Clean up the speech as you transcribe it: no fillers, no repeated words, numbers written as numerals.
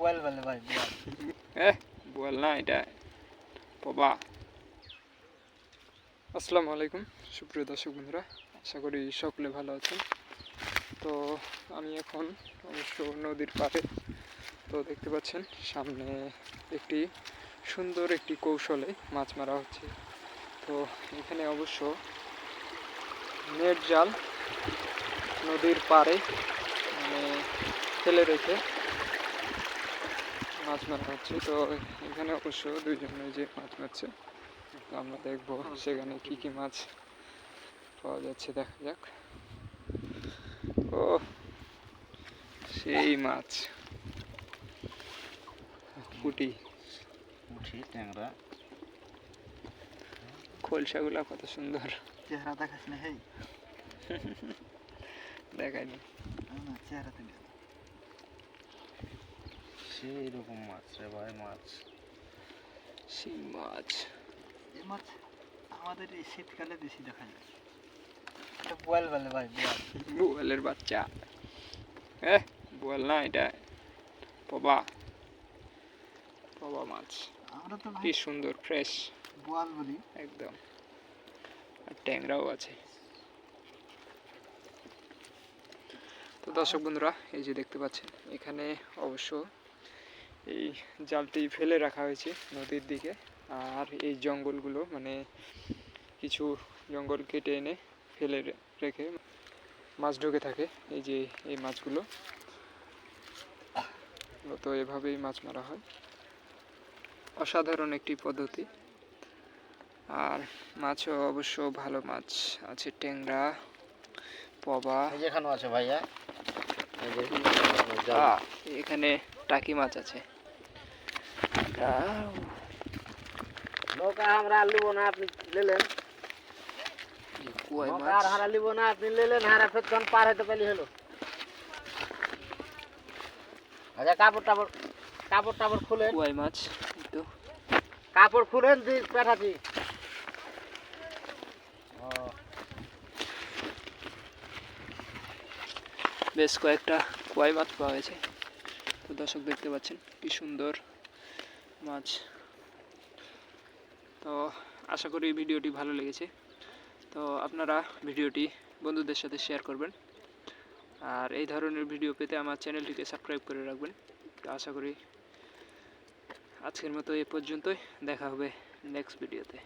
বোয়াল বলে ভাই, বোয়াল। বোয়াল না, এটা পবা। আসসালামু আলাইকুম সুপ্রিয় দর্শক বন্ধুরা, আশা করি সকলে ভালো আছেন। তো আমি এখন অবশ্য নদীর পাড়ে। তো দেখতে পাচ্ছেন সামনে একটি সুন্দর একটি কৌশলে মাছ মারা হচ্ছে। তো এখানে অবশ্য নেট জাল নদীর পাড়ে মানে ফেলে রেখে মাছ মারা হচ্ছে। তো এখানে অবশ্য দুইজনে যে মাছ মারছে, তো আমরা দেখবো সেখানে কি কি মাছ পাওয়া যাচ্ছে, দেখা যাক। ও সেই মাছ, পুঁটি, ট্যাংরা, খোলসাগুলা কত সুন্দর। চেহারা দেখাস না? হেই, দেখায়নি, চেহারা তুলে সেই রকম মাছ রে ভাই, মাছ, সেই মাছ। এই মাছ আমাদের এই শীতকালে বেশি দেখা যায়। এটা বোয়াল বলে ভাই, বোয়াল। বোয়ালের বাচ্চা। বোয়াল না, এটা পবা। পবা মাছ, আমরা তো কি সুন্দর ফ্রেশ বোয়াল বলি একদম। আর ট্যাংরাও আছে। তো দর্শক বন্ধুরা, এই যে দেখতে পাচ্ছেন এখানে অবশ্য এই জালটি ফেলে রাখা হয়েছে নদীর দিকে। আর এই জঙ্গলগুলো মানে কিছু জঙ্গল কেটে এনে ফেলে রেখে মাছ ঢুকে থাকে। এই যে এই মাছগুলো, তো এভাবেই মাছ মারা হয়। অসাধারণ একটি পদ্ধতি। আর মাছও অবশ্য ভালো মাছ আছে, ট্যাংরা, পবা। যেখানে আছে ভাইয়া, এখানে টাকি মাছ আছে। নৌকা আমরা লিব না, আপনি নিলেন। নৌকা আর হারা লিব না, আপনি নিলেন। হারা ফের তখন পার হতে পেলি হলো। আচ্ছা, কাপড় টাপড় খুলেন। কুয়াই মাছ, তো কাপড় খুলেন, দি পেঠাচ্ছি। বেশ কয়েকটা কুয়াই মাছ পাওয়া গেছে। তো দর্শক দেখতে পাচ্ছেন কি সুন্দর মাছ। তো আশা করি ভিডিওটি ভালো লেগেছে। তো আপনারা ভিডিওটি বন্ধুদের সাথে শেয়ার করবেন। আর এই ধরনের ভিডিও পেতে আমার চ্যানেলটিকে সাবস্ক্রাইব করে রাখবেন। তো আশা করি আজকের মতো এ পর্যন্তই, দেখা হবে নেক্সট ভিডিওতে।